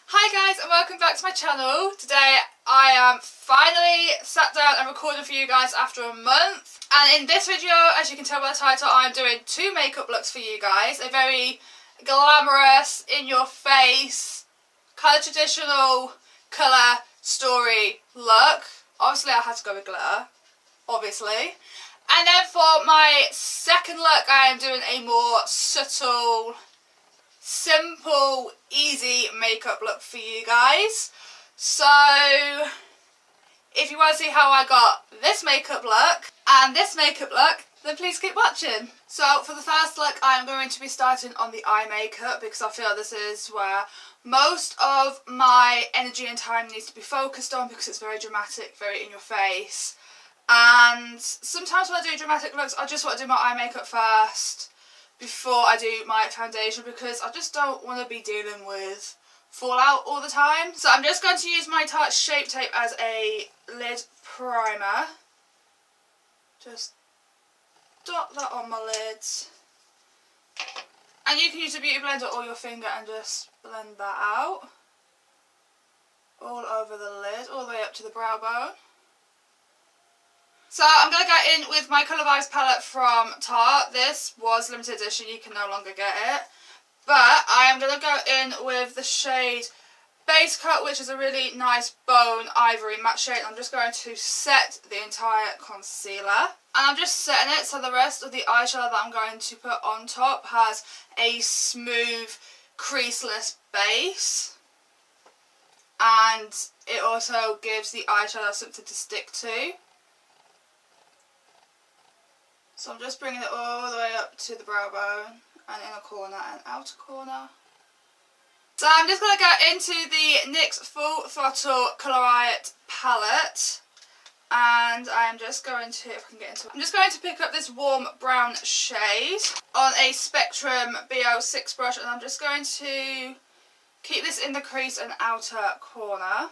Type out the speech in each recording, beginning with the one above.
Hi guys and welcome back to my channel. Today I am finally sat down and recording for you guys after a month. And in this video, as you can tell by the title, I'm doing two makeup looks for you guys. A very glamorous, in your face, kind of traditional colour story look. Obviously I had to go with glitter, obviously. And then for my second look I am doing a more subtle, simple, easy makeup look for you guys. So if you want to see how I got this makeup look and this makeup look, then please keep watching. So for the first look I am going to be starting on the eye makeup because I feel this is where most of my energy and time needs to be focused on because it's very dramatic, very in your face. And sometimes when I do dramatic looks I just want to do my eye makeup first before I do my foundation because I just don't want to be dealing with fallout all the time. So I'm just going to use my Tarte Shape Tape as a lid primer. Just dot that on my lids. And you can use a beauty blender or your finger and just blend that out. All over the lid, all the way up to the brow bone. So I'm going to go in with my Colour Vibes palette from Tarte. This was limited edition, you can no longer get it. But I am going to go in with the shade Base Coat, which is a really nice bone ivory matte shade. I'm just going to set the entire concealer. And I'm just setting it so the rest of the eyeshadow that I'm going to put on top has a smooth, creaseless base. And it also gives the eyeshadow something to stick to. So I'm just bringing it all the way up to the brow bone and inner corner and outer corner. So I'm just going to go into the NYX Full Throttle Colour Riot palette. And I'm just going to, if I can get into it, I'm just going to pick up this warm brown shade on a Spectrum BO6 brush. And I'm just going to keep this in the crease and outer corner.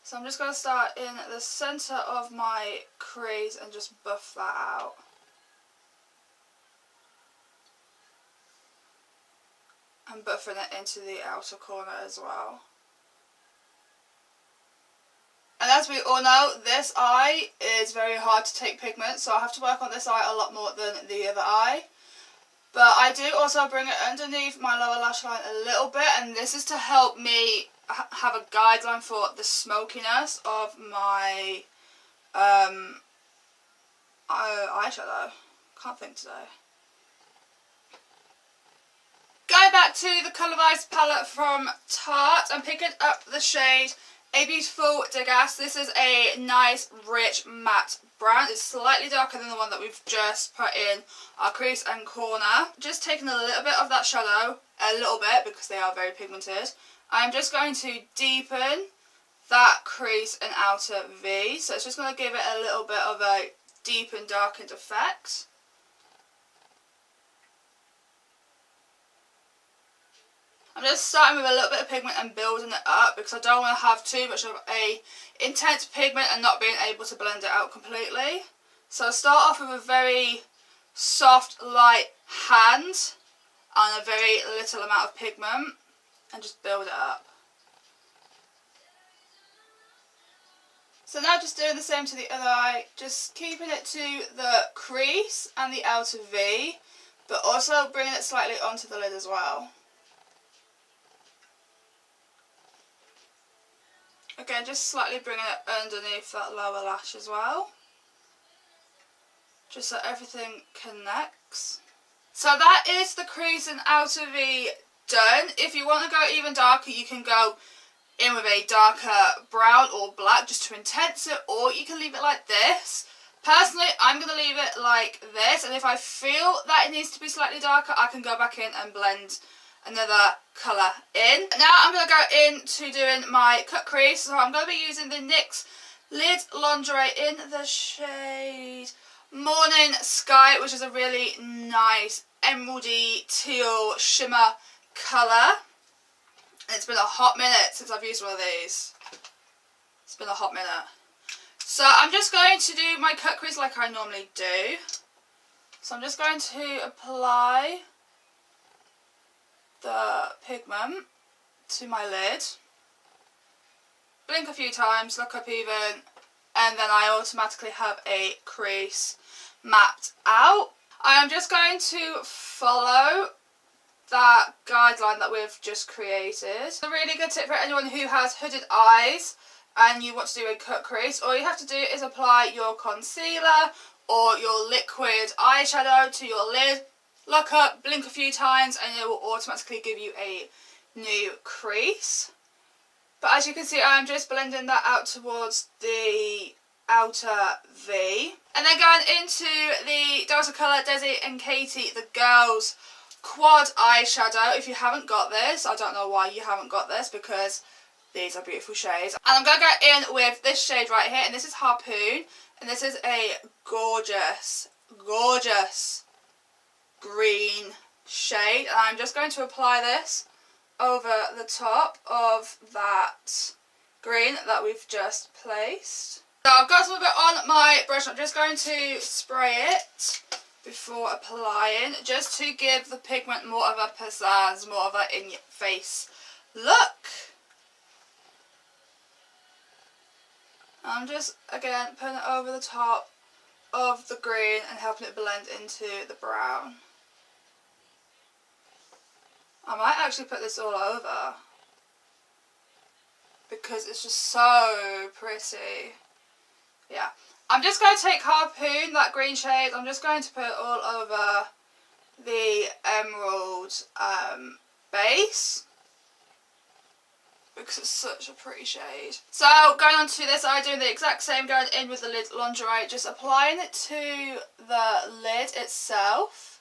So I'm just going to start in the centre of my crease and just buff that out. And buffing it into the outer corner as well. And as we all know, this eye is very hard to take pigment, so I have to work on this eye a lot more than the other eye. But I do also bring it underneath my lower lash line a little bit, and this is to help me have a guideline for the smokiness of my eyeshadow. Can't think today. Going back to the Colour Vibes palette from Tarte and picking up the shade A Beautiful Degas. This is a nice, rich, matte brown. It's slightly darker than the one that we've just put in our crease and corner. Just taking a little bit of that shadow, a little bit, because they are very pigmented. I'm just going to deepen that crease and outer V. So it's just going to give it a little bit of a deepened, darkened effect. I'm just starting with a little bit of pigment and building it up because I don't want to have too much of a intense pigment and not being able to blend it out completely. So I'll start off with a very soft, light hand and a very little amount of pigment and just build it up. So now just doing the same to the other eye, just keeping it to the crease and the outer V, but also bringing it slightly onto the lid as well. Again, just slightly bringing it underneath that lower lash as well. Just so everything connects. So that is the crease and outer V done. If you want to go even darker, you can go in with a darker brown or black just to intense it, or you can leave it like this. Personally, I'm going to leave it like this, and if I feel that it needs to be slightly darker, I can go back in and blend another colour in. Now I'm going to go into doing my cut crease. So I'm going to be using the NYX Lid Lingerie in the shade Morning Sky, which is a really nice emeraldy teal shimmer colour. And it's been a hot minute since I've used one of these. It's been a hot minute. So I'm just going to do my cut crease like I normally do. So I'm just going to apply the pigment to my lid, blink a few times, look up even, and then I automatically have a crease mapped out. I am just going to follow that guideline that we've just created. A really good tip for anyone who has hooded eyes and you want to do a cut crease, all you have to do is apply your concealer or your liquid eyeshadow to your lid, look up, blink a few times, and it will automatically give you a new crease. But as you can see, I'm just blending that out towards the outer V. And then going into the Delta Colour Desi and Katie, the girls quad eyeshadow. If you haven't got this, I don't know why you haven't got this, because these are beautiful shades. And I'm going to go in with this shade right here, and this is Harpoon, and this is a gorgeous, gorgeous green shade. And I'm just going to apply this over the top of that green that we've just placed. So I've got some of it on my brush. I'm just going to spray it before applying, just to give the pigment more of a pizzazz, more of a in-your-face look. I'm just, again, putting it over the top of the green and helping it blend into the brown. I might actually put this all over because it's just so pretty. Yeah. I'm just going to take Harpoon, that green shade, I'm just going to put it all over the emerald base because it's such a pretty shade. So going on to this, I'm doing the exact same, going in with the lid lingerie, just applying it to the lid itself.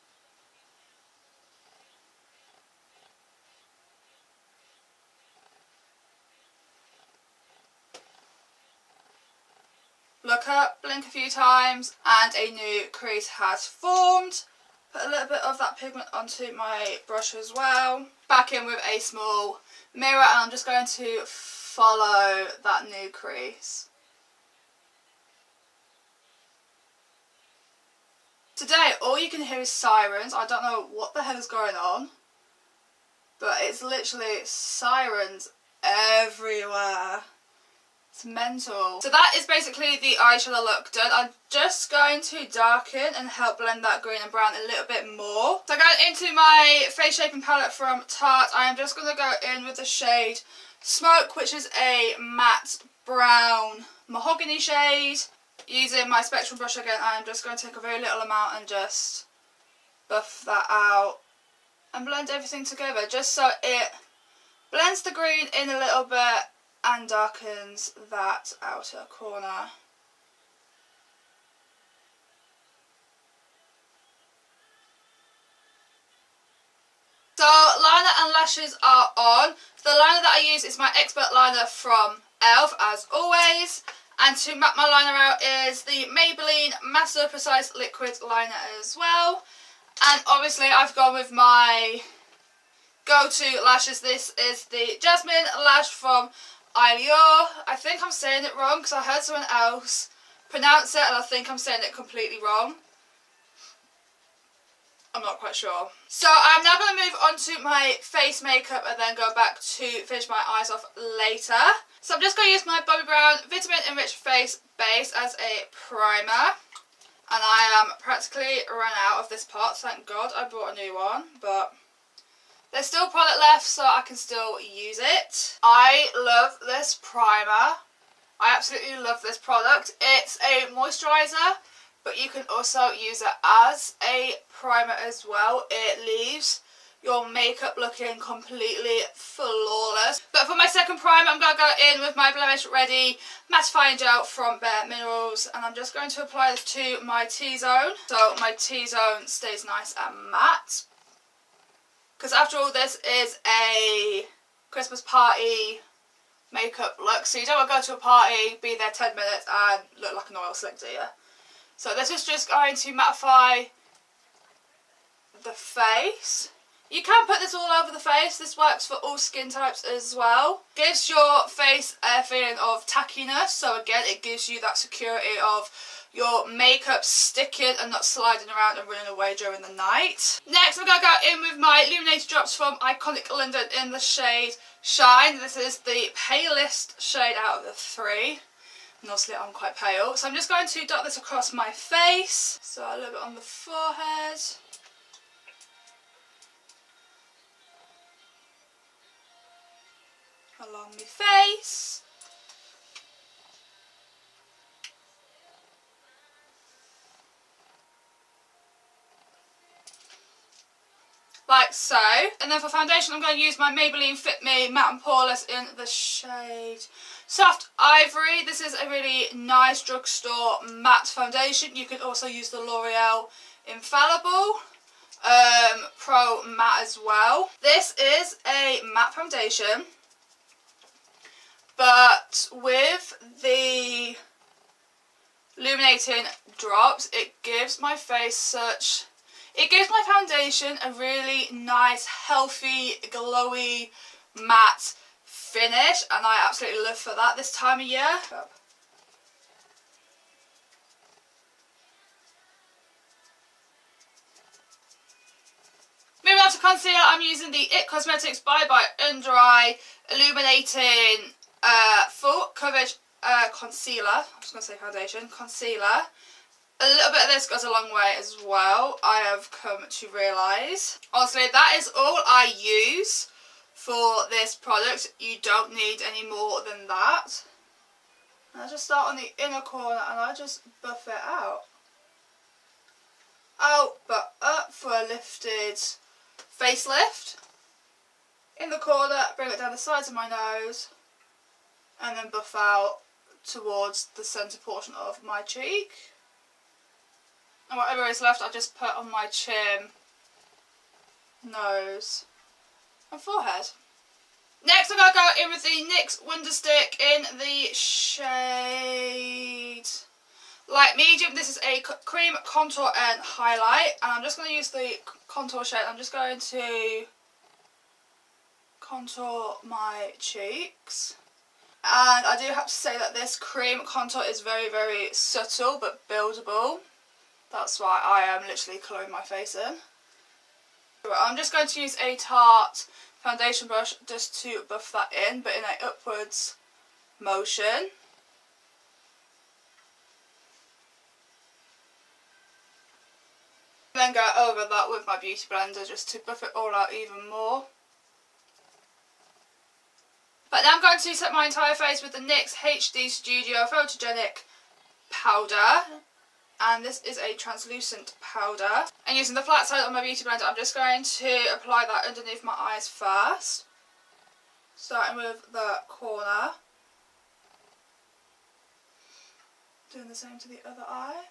Look up, blink a few times, and a new crease has formed. Put a little bit of that pigment onto my brush as well. Back in with a small mirror, and I'm just going to follow that new crease. Today, all you can hear is sirens. I don't know what the hell is going on, but it's literally sirens everywhere. It's mental. So that is basically the eyeshadow look done. I'm just going to darken and help blend that green and brown a little bit more. So going into my face shaping palette from Tarte, I am just going to go in with the shade Smoke, which is a matte brown mahogany shade. Using my spectrum brush again, I am just going to take a very little amount and just buff that out and blend everything together, just so it blends the green in a little bit and darkens that outer corner. So liner and lashes are on. The liner that I use is my Expert liner from ELF, as always. And to map my liner out is the Maybelline Master Precise Liquid Liner as well. And obviously I've gone with my go-to lashes. This is the Jasmine Lash from Ivory. I think I'm saying it wrong because I heard someone else pronounce it and I think I'm saying it completely wrong. I'm not quite sure. So I'm now going to move on to my face makeup and then go back to finish my eyes off later. So I'm just going to use my Bobbi Brown Vitamin Enriched Face Base as a primer. And I am practically run out of this pot. Thank God I bought a new one, but there's still product left, so I can still use it. I love this primer. I absolutely love this product. It's a moisturiser, but you can also use it as a primer as well. It leaves your makeup looking completely flawless. But for my second primer, I'm going to go in with my Blemish Ready mattifying gel from Bare Minerals, and I'm just going to apply this to my T-zone, so my T-zone stays nice and matte. Because after all, this is a Christmas party makeup look, so you don't want to go to a party, be there 10 minutes and look like an oil slick, do you? So this is just going to mattify the face. You can put this all over the face. This works for all skin types as well. Gives your face a feeling of tackiness. So again, it gives you that security of your makeup sticking and not sliding around and running away during the night. Next, I'm going to go in with my illuminator drops from Iconic London in the shade Shine. This is the palest shade out of the three. And obviously I'm quite pale. So I'm just going to dot this across my face. So a little bit on the forehead. Along my face. Like so. And then for foundation I'm going to use my Maybelline Fit Me Matte and Poreless in the shade Soft Ivory. This is a really nice drugstore matte foundation. You can also use the Loreal Infallible Pro Matte as well. This is a matte foundation, but with the illuminating drops, it gives my face it gives my foundation a really nice, healthy, glowy, matte finish, and I absolutely live for that this time of year. Moving on to concealer, I'm using the IT Cosmetics Bye Bye Under Eye Illuminating Full Coverage Concealer. I was going to say foundation. Concealer. A little bit of this goes a long way as well, I have come to realise. Honestly, that is all I use for this product. You don't need any more than that. And I just start on the inner corner and I just buff it out. Out but up for a lifted facelift. In the corner, bring it down the sides of my nose. And then buff out towards the centre portion of my cheek. And whatever is left I just put on my chin, nose and forehead. Next I'm going to go in with the NYX Wonder Stick in the shade Light Medium. This is a cream contour and highlight, and I'm just going to use the contour shade. I'm just going to contour my cheeks. And I do have to say that this cream contour is very, very subtle but buildable. That's why I am literally colouring my face in. I'm just going to use a Tarte foundation brush just to buff that in, but in an upwards motion. Then go over that with my beauty blender just to buff it all out even more. But now I'm going to set my entire face with the NYX HD Studio Photogenic powder. And this is a translucent powder. And using the flat side of my beauty blender, I'm just going to apply that underneath my eyes first. Starting with the corner. Doing the same to the other eye.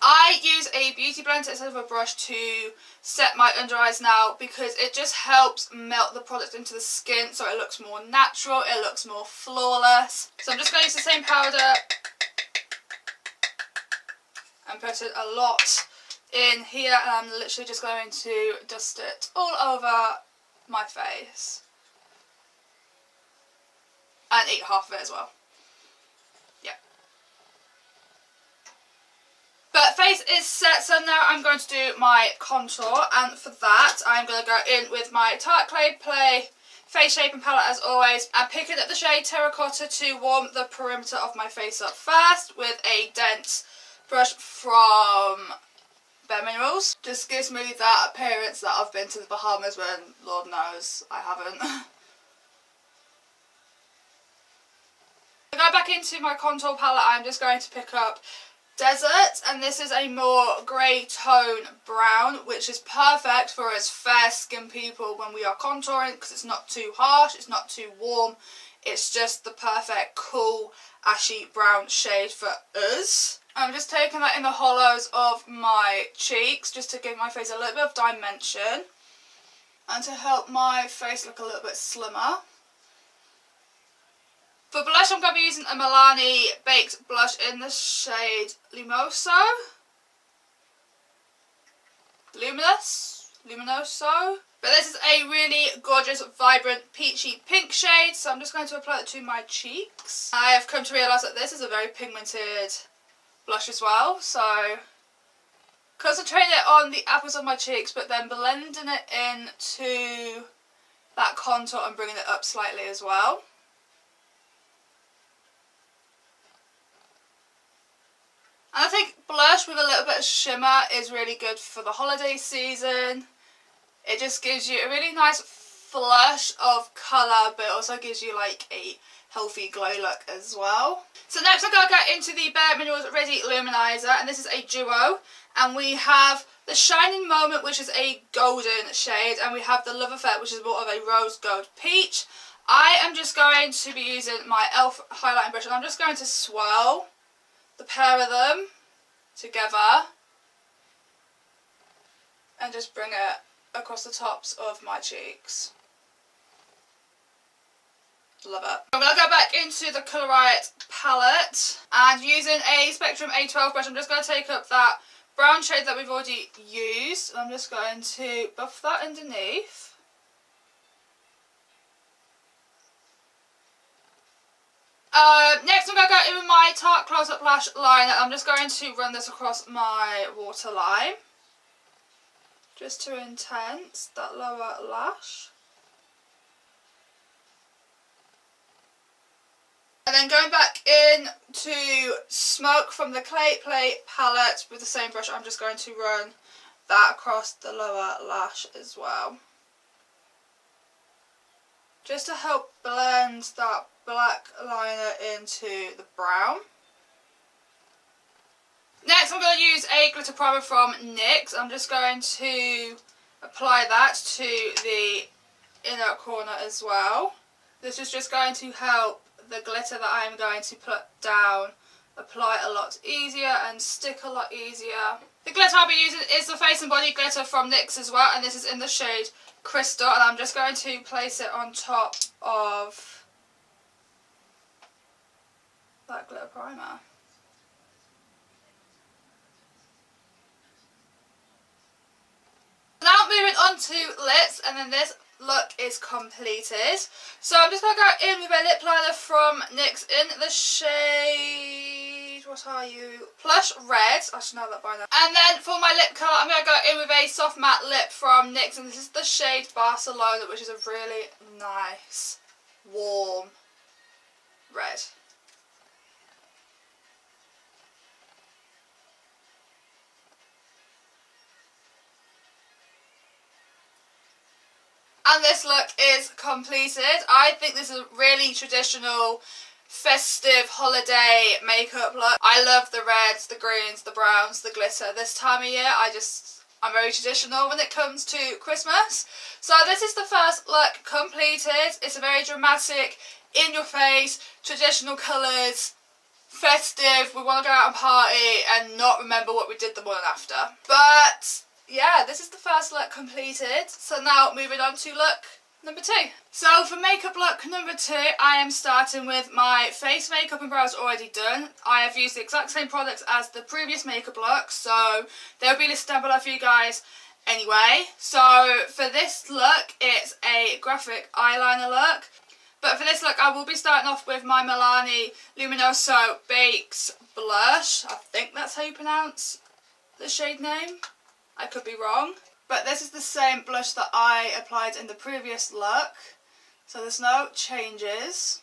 I use a beauty blender instead of a brush to set my under eyes now because it just helps melt the product into the skin so it looks more natural, it looks more flawless. So I'm just going to use the same powder and put it a lot in here, and I'm literally just going to dust it all over my face and eat half of it as well. Yeah. But face is set, so now I'm going to do my contour, and for that I'm going to go in with my Tarte Clay Play face shaping palette as always. I'm picking up the shade Terracotta to warm the perimeter of my face up first with a dense brush from Minerals. Just gives me that appearance that I've been to the Bahamas when Lord knows I haven't. To go back into my contour palette, I'm just going to pick up Desert, and this is a more grey tone brown, which is perfect for us fair skinned people when we are contouring because it's not too harsh, it's not too warm, it's just the perfect cool ashy brown shade for us. I'm just taking that in the hollows of my cheeks just to give my face a little bit of dimension and to help my face look a little bit slimmer. For blush, I'm going to be using a Milani Baked Blush in the shade Luminoso. Luminoso. But this is a really gorgeous, vibrant, peachy pink shade, so I'm just going to apply it to my cheeks. I have come to realise that this is a very pigmented blush as well. So concentrating it on the apples of my cheeks, but then blending it into that contour and bringing it up slightly as well. And I think blush with a little bit of shimmer is really good for the holiday season. It just gives you a really nice flush of colour, but it also gives you like a healthy glow look as well. So next I'm going to go into the Bare Minerals Ready Luminizer, and this is a duo. And we have the Shining Moment, which is a golden shade, and we have the Love Effect, which is more of a rose gold peach. I am just going to be using my e.l.f. highlighting brush, and I'm just going to swirl the pair of them together and just bring it across the tops of my cheeks. Love it. I'm going to go back into the Colour Riot palette, and using a Spectrum A12 brush, I'm just going to take up that brown shade that we've already used, and I'm just going to buff that underneath. Next I'm going to go in with my Tarte Close Up Lash Liner. I'm just going to run this across my waterline, just to intense that lower lash. And then going back in to Smoke from the Clay Play palette with the same brush, I'm just going to run that across the lower lash as well, just to help blend that black liner into the brown. Next I'm going to use a glitter primer from NYX. I'm just going to apply that to the inner corner as well. This is just going to help the glitter that I'm going to put down apply a lot easier and stick a lot easier. The glitter I'll be using is the Face and Body glitter from NYX as well, and this is in the shade Crystal, and I'm just going to place it on top of that glitter primer. Now moving on to lips, and then this look is completed. So I'm just going to go in with a lip liner from NYX in the shade, what are you? Plush Red. I should know that by now. And then for my lip colour, I'm going to go in with a soft matte lip from NYX, and this is the shade Barcelona, which is a really nice, warm red. And this look is completed. I think this is a really traditional, festive, holiday makeup look. I love the reds, the greens, the browns, the glitter. This time of year, I'm very traditional when it comes to Christmas. So this is the first look completed. It's a very dramatic, in-your-face, traditional colours, festive. We want to go out and party and not remember what we did the morning after. But yeah, this is the first look completed. So now moving on to look number 2. So for makeup look number 2, I am starting with my face makeup and brows already done. I have used the exact same products as the previous makeup look, so they'll be listed down below for you guys anyway. So for this look, it's a graphic eyeliner look. But for this look, I will be starting off with my Milani Luminoso Bakes Blush. I think that's how you pronounce the shade name. I could be wrong. But this is the same blush that I applied in the previous look. So there's no changes.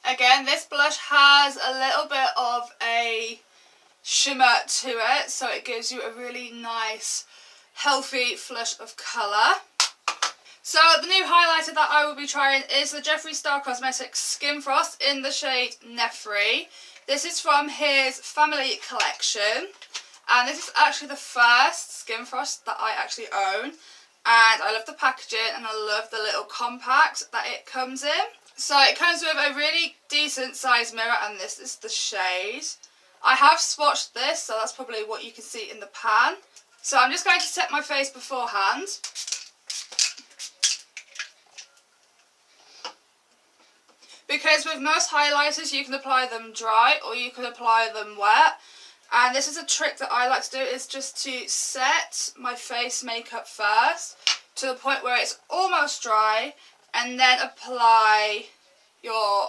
Again, this blush has a little bit of a shimmer to it, so it gives you a really nice, healthy flush of colour. So the new highlighter that I will be trying is the Jeffree Star Cosmetics Skin Frost in the shade Neffree. This is from his family collection, and this is actually the first Skin Frost that I actually own, and I love the packaging and I love the little compact that it comes in. So it comes with a really decent size mirror, and this is the shade. I have swatched this, so that's probably what you can see in the pan. So I'm just going to set my face beforehand. Because with most highlighters you can apply them dry or you can apply them wet. And this is a trick that I like to do, is just to set my face makeup first to the point where it's almost dry, and then apply your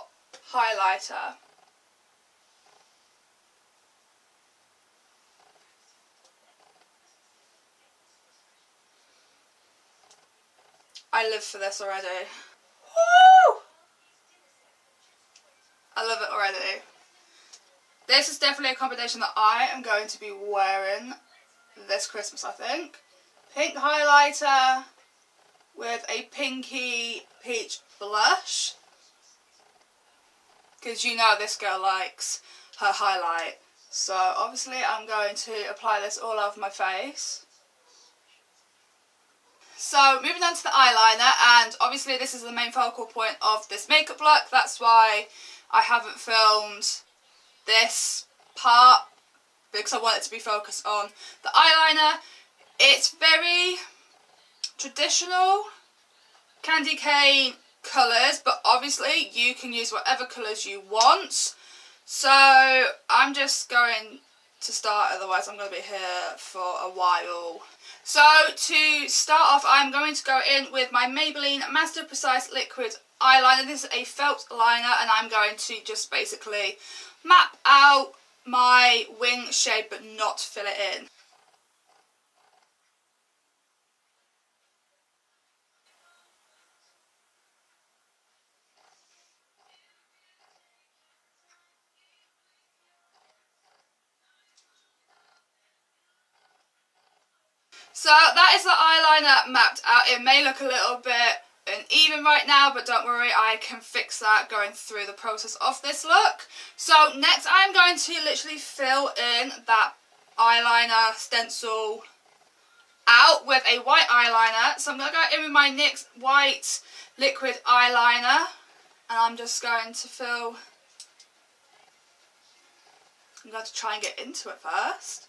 highlighter. I live for this already. Woo! I love it already. This is definitely a combination that I am going to be wearing this Christmas, I think. Pink highlighter with a pinky peach blush. Because you know this girl likes her highlight. So obviously I'm going to apply this all over my face. So moving on to the eyeliner, and obviously this is the main focal point of this makeup look. That's why I haven't filmed this part, because I want it to be focused on the eyeliner. It's very traditional candy cane colours, but obviously you can use whatever colours you want. So I'm just going to start, otherwise I'm going to be here for a while. So to start off, I'm going to go in with my Maybelline Master Precise Liquid Eyeliner. This is a felt liner, and I'm going to just basically map out my wing shape but not fill it in. So that is the eyeliner mapped out. It may look a little bit uneven right now, but don't worry, I can fix that going through the process of this look. So next I'm going to literally fill in that eyeliner stencil out with a white eyeliner. So I'm going to go in with my NYX white liquid eyeliner, and I'm just going to fill. I'm going to try and get into it first.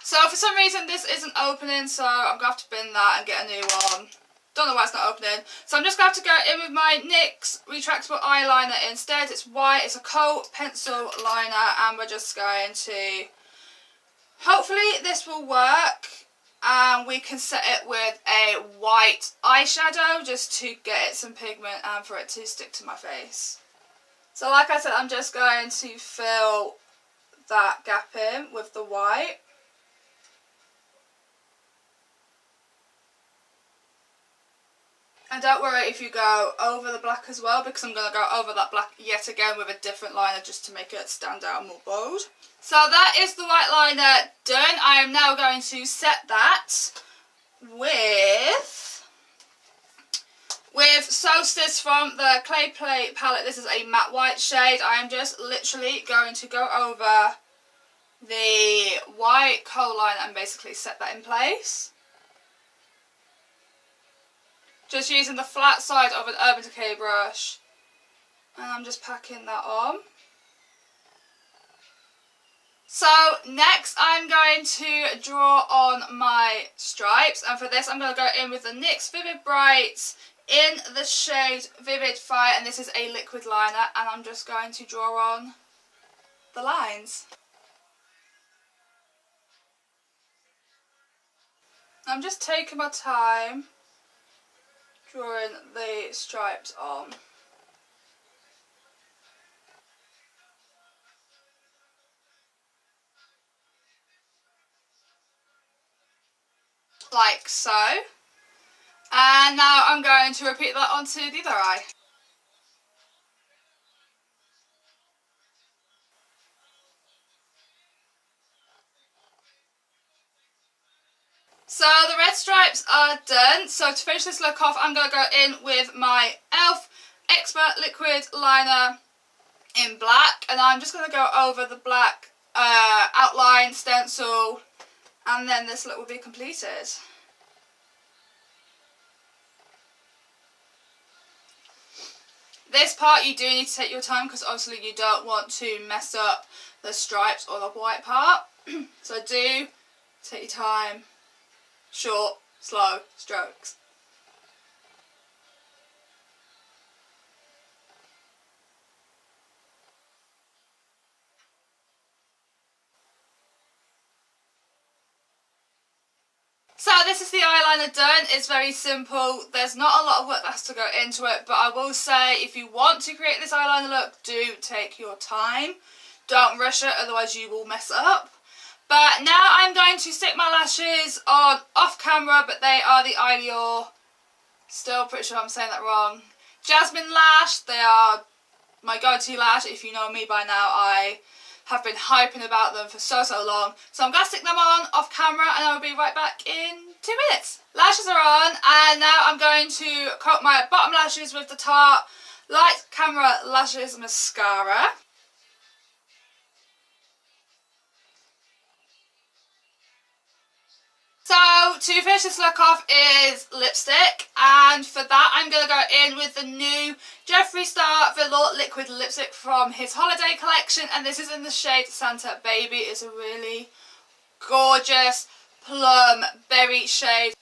So for some reason this isn't opening, so I'm going to have to bin that and get a new one. Don't know why it's not opening. So I'm just going to have to go in with my NYX retractable eyeliner instead. It's white, it's a coat pencil liner, and we're just going to, hopefully this will work, and we can set it with a white eyeshadow just to get it some pigment and for it to stick to my face. So like I said, I'm just going to fill that gap in with the white. And don't worry if you go over the black as well, because I'm going to go over that black yet again with a different liner just to make it stand out more bold. So that is the white liner done. I am now going to set that with Solstice from the Clay Play palette. This is a matte white shade. I am just literally going to go over the white kohl liner and basically set that in place. Just using the flat side of an Urban Decay brush, and I'm just packing that on. So next I'm going to draw on my stripes, and for this I'm going to go in with the NYX Vivid Brights in the shade Vivid Fire, and this is a liquid liner, and I'm just going to draw on the lines. I'm just taking my time drawing the stripes on. Like so. And now I'm going to repeat that onto the other eye. So the red stripes are done. So to finish this look off, I'm going to go in with my e.l.f. Expert Liquid Liner in black. And I'm just going to go over the black outline stencil. And then this look will be completed. This part you do need to take your time, because obviously you don't want to mess up the stripes or the white part. So do take your time. Short, slow strokes. So this is the eyeliner done. It's very simple. There's not a lot of work that has to go into it, but I will say if you want to create this eyeliner look, do take your time. Don't rush it, otherwise you will mess it up. But now I'm going to stick my lashes on off camera, but they are the Ideal, still pretty sure I'm saying that wrong, Jasmine Lash. They are my go-to lash. If you know me by now, I have been hyping about them for so long. So I'm going to stick them on off camera and I'll be right back in 2 minutes. Lashes are on, and now I'm going to coat my bottom lashes with the Tarte Light Camera Lashes Mascara. So to finish this look off is lipstick, and for that I'm going to go in with the new Jeffree Star Velour Liquid Lipstick from his holiday collection, and this is in the shade Santa Baby. It's a really gorgeous plum berry shade.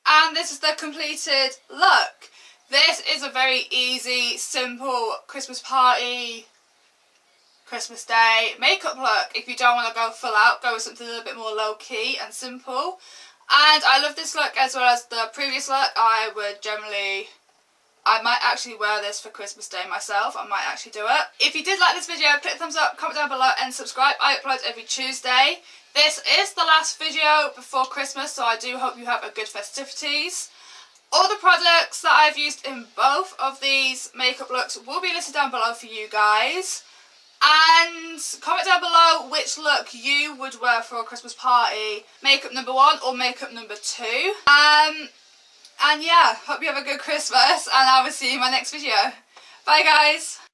And this is the completed look. This is a very easy, simple Christmas party, Christmas day makeup look. If you don't want to go full out, go with something a little bit more low key and simple. And I love this look as well as the previous look. I might actually wear this for Christmas Day myself. I might actually do it. If you did like this video, click the thumbs up, comment down below and subscribe. I upload every Tuesday. This is the last video before Christmas, so I do hope you have a good festivities. All the products that I've used in both of these makeup looks will be listed down below for you guys. And comment down below which look you would wear for a Christmas party. Makeup number 1 or makeup number 2. And yeah, hope you have a good Christmas, and I will see you in my next video. Bye guys!